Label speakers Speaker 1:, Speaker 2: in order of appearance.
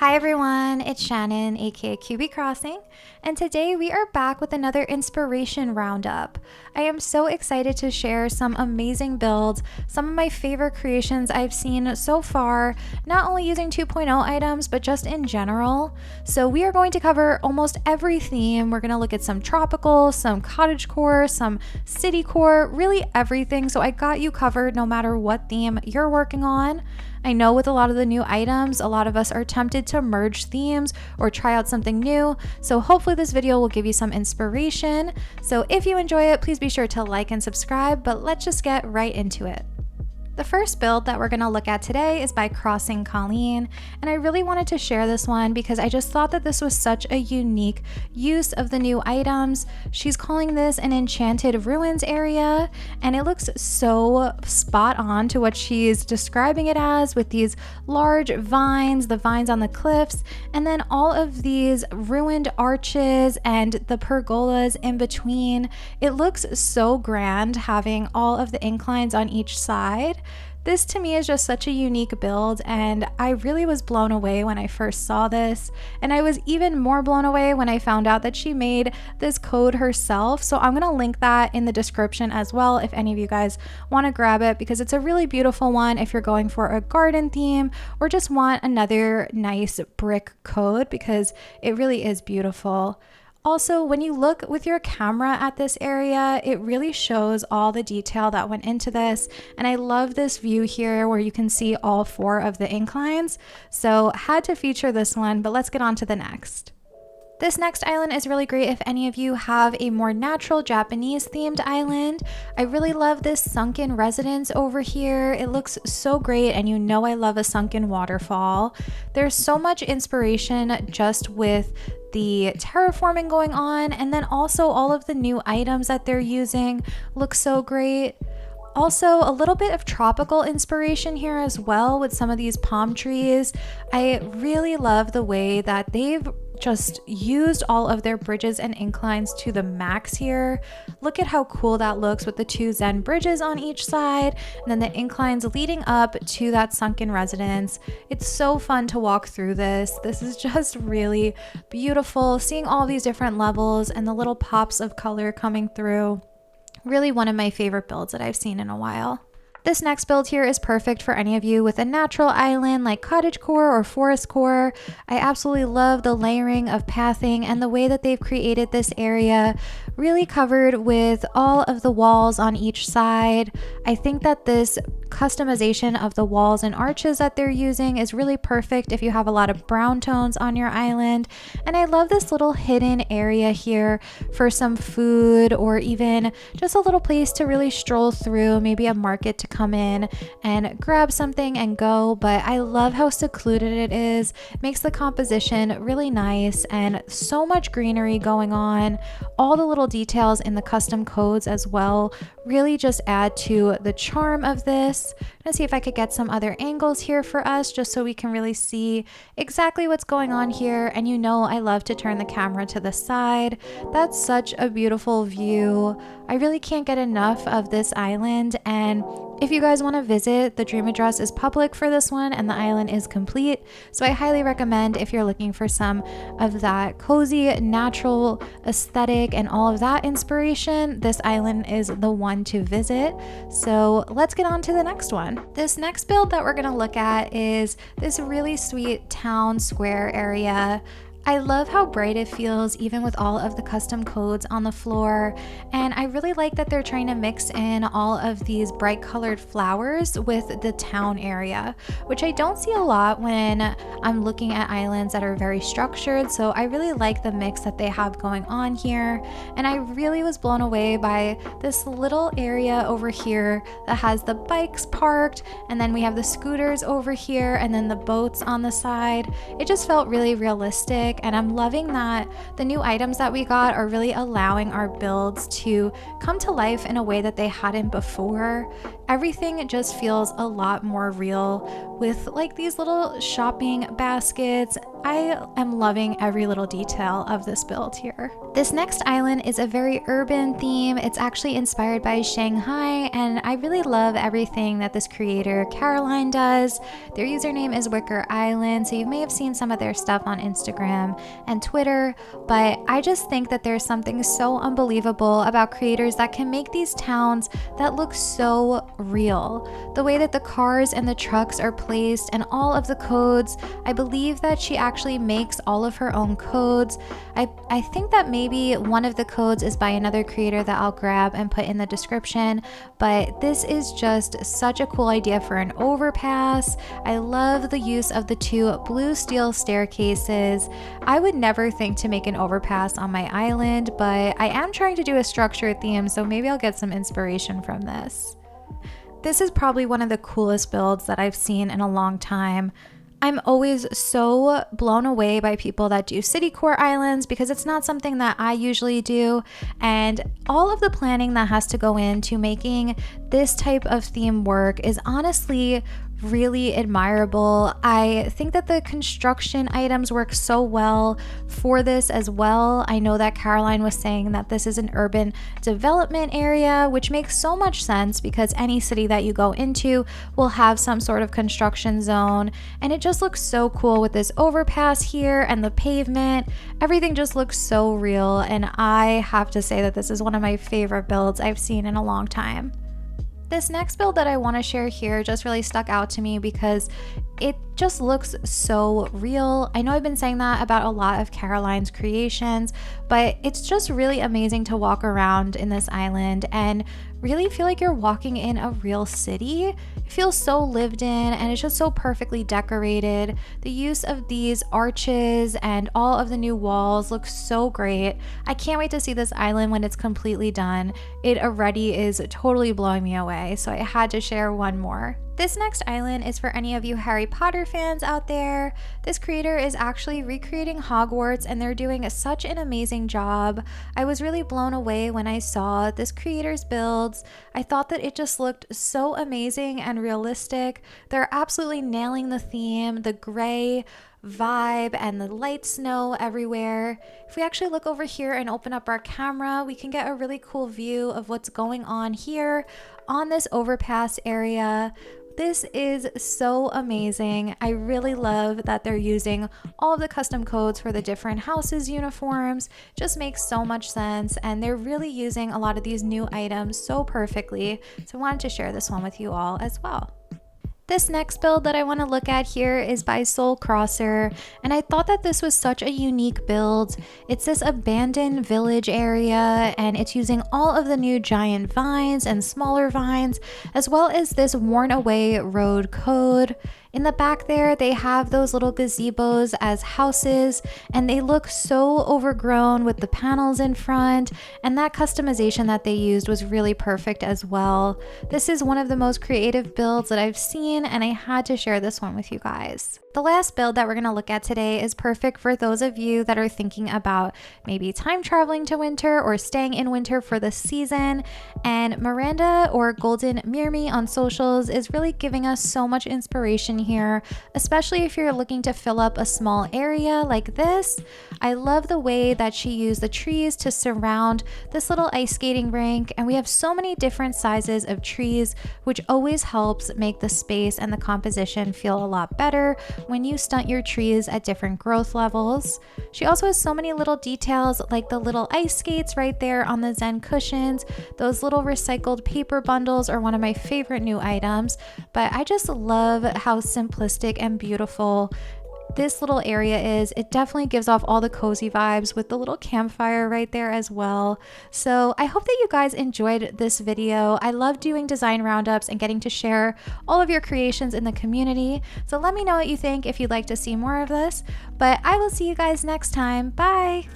Speaker 1: Hi everyone, it's Shannon, aka QB Crossing, and today we are back with another inspiration roundup. I am so excited to share some amazing builds, some of my favorite creations I've seen so far, not only using 2.0 items, but just in general. So we are going to cover almost every theme. We're going to look at some tropical, some cottagecore, some citycore, really everything. So I got you covered no matter what theme you're working on. I know with a lot of the new items, a lot of us are tempted to merge themes or try out something new. So hopefully this video will give you some inspiration. So if you enjoy it, please be sure to like and subscribe, but let's just get right into it. The first build that we're going to look at today is by Crossing Colleen, and I really wanted to share this one because I just thought that this was such a unique use of the new items. She's calling this an enchanted ruins area, and it looks so spot on to what she's describing it as, with these large vines, the vines on the cliffs, and then all of these ruined arches and the pergolas in between. It looks so grand having all of the inclines on each side. This to me is just such a unique build, and I really was blown away when I first saw this, and I was even more blown away when I found out that she made this code herself. So I'm going to link that in the description as well if any of you guys want to grab it, because it's a really beautiful one if you're going for a garden theme or just want another nice brick code, because it really is beautiful. Also, when you look with your camera at this area, it really shows all the detail that went into this. And I love this view here where you can see all four of the inclines. So had to feature this one, but let's get on to the next. This next island is really great if any of you have a more natural Japanese themed island. I really love this sunken residence over here. It looks so great, and you know I love a sunken waterfall. There's so much inspiration just with the terraforming going on, and then also all of the new items that they're using look so great. Also, a little bit of tropical inspiration here as well with some of these palm trees. I really love the way that they've just used all of their bridges and inclines to the max here. Look at how cool that looks with the two Zen bridges on each side, and then the inclines leading up to that sunken residence. It's so fun to walk through this. This is just really beautiful, seeing all these different levels and the little pops of color coming through. Really one of my favorite builds that I've seen in a while. This next build here is perfect for any of you with a natural island like cottagecore or forestcore. I absolutely love the layering of pathing and the way that they've created this area, really covered with all of the walls on each side. I think that this customization of the walls and arches that they're using is really perfect if you have a lot of brown tones on your island. And I love this little hidden area here for some food, or even just a little place to really stroll through, maybe a market to come in and grab something and go. But I love how secluded it is. It makes the composition really nice, and so much greenery going on. All the little details in the custom codes as well really just add to the charm of this. I'm gonna see if I could get some other angles here for us just so we can really see exactly what's going on here. And you know I love to turn the camera to the side. That's such a beautiful view. I really can't get enough of this island, and if you guys want to visit, the dream address is public for this one and the island is complete. So I highly recommend, if you're looking for some of that cozy, natural aesthetic and all of that inspiration, this island is the one to visit. So let's get on to the next one. This next build that we're going to look at is this really sweet town square area. I love how bright it feels even with all of the custom codes on the floor, and I really like that they're trying to mix in all of these bright colored flowers with the town area, which I don't see a lot when I'm looking at islands that are very structured. So I really like the mix that they have going on here, and I really was blown away by this little area over here that has the bikes parked, and then we have the scooters over here, and then the boats on the side. It just felt really realistic. And I'm loving that the new items that we got are really allowing our builds to come to life in a way that they hadn't before. everything just feels a lot more real with like these little shopping baskets. I am loving every little detail of this build here. This next island is a very urban theme. It's actually inspired by Shanghai, and I really love everything that this creator Caroline does. Their username is Wicker Island, so you may have seen some of their stuff on Instagram and Twitter, but I just think that there's something so unbelievable about creators that can make these towns that look so real. The way that the cars and the trucks are placed and all of the codes, I believe that she actually makes all of her own codes. I think that maybe one of the codes is by another creator that I'll grab and put in the description, but this is just such a cool idea for an overpass. I love the use of the two blue steel staircases. I would never think to make an overpass on my island, but I am trying to do a structured theme, so maybe I'll get some inspiration from this. This is probably one of the coolest builds that I've seen in a long time. I'm always so blown away by people that do city core islands because it's not something that I usually do, and all of the planning that has to go into making this type of theme work is honestly really admirable. I think that the construction items work so well for this as well. I know that Caroline was saying that this is an urban development area, which makes so much sense because any city that you go into will have some sort of construction zone, and it just looks so cool with this overpass here and the pavement. Everything just looks so real, and I have to say that this is one of my favorite builds I've seen in a long time. This next build that I want to share here just really stuck out to me because it just looks so real. I know I've been saying that about a lot of Caroline's creations, but it's just really amazing to walk around in this island and really feel like you're walking in a real city. It feels so lived in, and it's just so perfectly decorated. The use of these arches and all of the new walls looks so great. I can't wait to see this island when it's completely done. It already is totally blowing me away, so I had to share one more. This next island is for any of you Harry Potter fans out there. This creator is actually recreating Hogwarts, and they're doing such an amazing job. I was really blown away when I saw this creator's builds. I thought that it just looked so amazing and realistic. They're absolutely nailing the theme, the gray vibe and the light snow everywhere. If we actually look over here and open up our camera, we can get a really cool view of what's going on here on this overpass area. This is so amazing. I really love that they're using all of the custom codes for the different houses uniforms. Just makes so much sense, and they're really using a lot of these new items so perfectly. So I wanted to share this one with you all as well. This next build that I want to look at here is by Soul Crosser, and I thought that this was such a unique build. It's this abandoned village area, and it's using all of the new giant vines and smaller vines, as well as this worn away road code. In the back there, they have those little gazebos as houses, and they look so overgrown with the panels in front, and that customization that they used was really perfect as well. This is one of the most creative builds that I've seen, and I had to share this one with you guys. The last build that we're going to look at today is perfect for those of you that are thinking about maybe time traveling to winter or staying in winter for the season. And Miranda, or Golden Mirmi on socials, is really giving us so much inspiration here, especially if you're looking to fill up a small area like this. I love the way that she used the trees to surround this little ice skating rink, and we have so many different sizes of trees, which always helps make the space and the composition feel a lot better when you stunt your trees at different growth levels. She also has so many little details, like the little ice skates right there on the Zen cushions. Those little recycled paper bundles are one of my favorite new items, but I just love how simplistic and beautiful this little area is. It definitely gives off all the cozy vibes with the little campfire right there as well. So I hope that you guys enjoyed this video. I love doing design roundups and getting to share all of your creations in the community. So let me know what you think if you'd like to see more of this, but I will see you guys next time. Bye.